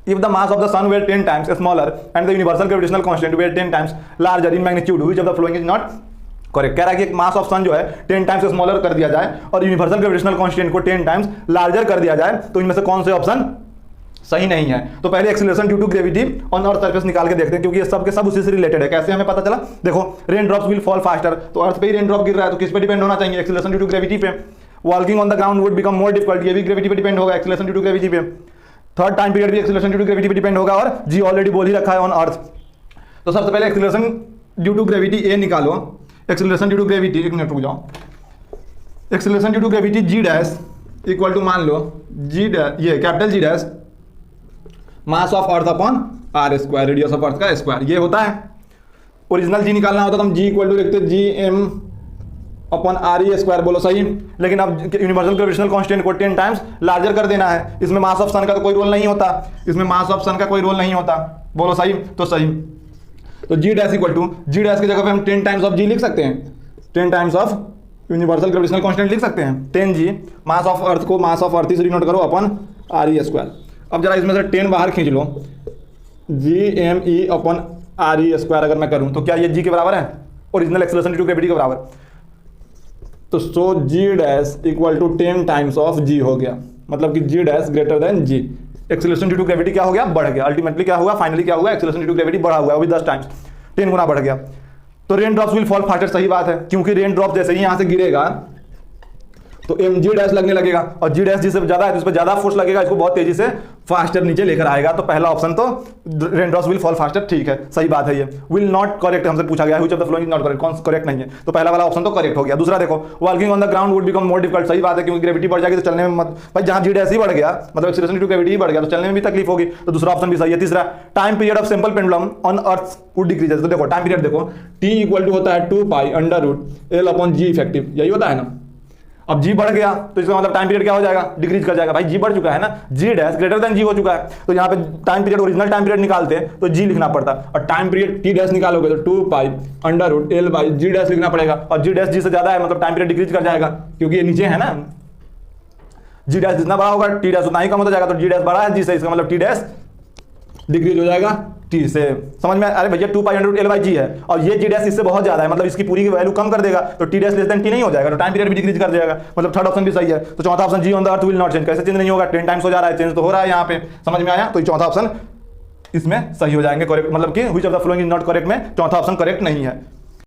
if the mass of the sun were 10 times smaller and the universal gravitational constant were 10 times larger in magnitude, which of the following is not correct? कह रहा है कि एक mass of सन जो है 10 times smaller कर दिया जाए और यूनिवर्सल ग्रेविटेशनल कांस्टेंट को 10 टाइम्स लार्जर कर दिया जाए, तो इनमें से कौन से ऑप्शन सही नहीं है? तो पहले acceleration due to gravity on earth surface निकाल के देखते हैं, क्योंकि ये सब के सब उसी से रिलेटेड है। कैसे हमें पता चला? देखो, rain drops will fall faster, तो अर्थ पे ही रेन ड्रॉप गिर रहा है, तो किस पे डिपेंड होना चाहिए? एक्सीलरेशन ड्यू टू ग्रेविटी पे। Walking on the ground would become more difficult, ये भी ग्रेविटी पे डिपेंड होगा, एक्सीलरेशन ड्यू टू ग्रेविटी पे। थर्ड टाइम पीरियड भी एक्सीलरेशन ड्यू टू ग्रेविटी पे डिपेंड होगा, और जी ऑलरेडी बोल ही रखा है ऑन अर्थ। तो सबसे पहले एक्सीलरेशन ड्यू टू ग्रेविटी ए निकालो। एक्सीलरेशन ड्यू टू ग्रेविटी, एक मिनट रुक जाओ, acceleration due to gravity g dash equal to, मान लो जी डैश, ये capital G dash mass of earth upon r square, radius of earth का square, ये होता है। ओरिजिनल जी निकालना होता तो हम जी इक्वल टू लिखते G M upon R E square, बोलो सही। लेकिन अब यूनिवर्सल ग्रेविटेशनल कांस्टेंट को 10 टाइम्स लार्जर कर देना है, इसमें मास ऑफ सन का तो कोई रोल नहीं होता, इसमें मास ऑफ सन का कोई रोल नहीं होता, बोलो सही। तो सही, तो g dash equal to, g dash की जगह पे हम 10 टाइम्स ऑफ जी लिख सकते हैं, 10 times of universal gravitational constant लिख सकते हैं, 10 जी मास ऑफ अर्थ को मास ऑफ अर्थ से डिनोट करो अपॉन आर ई स्क्वायर। अब जरा इसमें से 10 बाहर खींच लो, G M E upon R E square अगर मैं करूं तो क्या ये जी के बराबर है? Original acceleration due to gravity के बराबर। तो सो जी dash equal to 10 times of जी हो गया, मतलब कि जी dash greater than ji. Acceleration due to gravity क्या हो गया? बढ़ गया। अल्टीमेटली क्या हुआ? फाइनली क्या हुआ? एक्सीलरेशन ड्यू टू ग्रेविटी बढ़ा हुआ है, वो भी 10 टाइम्स, 10 गुना बढ़ गया। तो rain drops will fall faster, सही बात है, क्योंकि रेन ड्रॉप जैसे ही यहां से गिरेगा तो एम जी डैश लगने लगेगा, और जी डैश जिससे ज्यादा है तो उस पर ज्यादा फोर्स लगेगा, इसको बहुत तेजी से फास्टर नीचे लेकर आएगा। तो पहला ऑप्शन तो rain drops will fall faster, ठीक है, सही बात है। ये विल नॉट करेक्ट हमसे पूछा गया, which of the following is not correct, कौन करेक्ट नहीं है, तो पहला वाला ऑप्शन तो करेक्ट हो गया। दूसरा देखो, walking on the ground would become more difficult, सही बात है, क्योंकि ग्रेविटी बढ़ जाएगी तो चलने में मत, भाई जहां जी डैश ही बढ़ गया मतलब एक्सीलरेशन ड्यू टू ग्रेविटी ही बढ़ गया तो चलने में भी तकलीफ होगी, तो दूसरा ऑप्शन भी सही है। तीसरा, time period of simple pendulum on earth would decrease, तो देखो टाइम पीरियड देखो, टी इक्वल टू होता है 2 pi under root L upon g effective, यही होता है ना। अब जी बढ़ गया तो इसका मतलब टाइम पीरियड क्या हो जाएगा? डिक्रीज कर जाएगा। भाई जी बढ़ चुका है ना, जी डैश ग्रेटर देन जी हो चुका है, तो यहाँ पे time period, original time period निकालते हैं तो जी लिखना पड़ता, और टाइम पीरियड टी डैश निकालोगे तो 2 pi under root L by G dash लिखना पड़ेगा, और जी डैश जी से ज्यादा है मतलब टाइम पीरियड डिक्रीज कर जाएगा, क्योंकि ये नीचे है ना, जी डैश जितना बड़ा होगा टी डैश उतना ही कम होता जाएगा, तो जी डैश बड़ा है जी से, इसका मतलब टी डैश डिक्रीज हो जाएगा टी से। समझ में? अरे भैया 2 pi under root L by g है, और ये जी डैश इससे बहुत ज्यादा है, मतलब इसकी पूरी की वैल्यू कम कर देगा, तो T dash less than T नहीं हो जाएगा, तो टाइम पीरियड भी डिक्रीज कर जाएगा, मतलब थर्ड ऑप्शन भी सही है। तो चौथा option g on the earth will not change, कैसे चेंज नहीं होगा? 10 टाइम्स हो जा रहा है, चेंज तो हो रहा है यहाँ पे, समझ में आया? तो चौथा ऑप्शन इसमें सही हो जाएंगे, करेक्ट, मतलब कि which of the following is not correct में चौथा ऑप्शन करेक्ट नहीं है।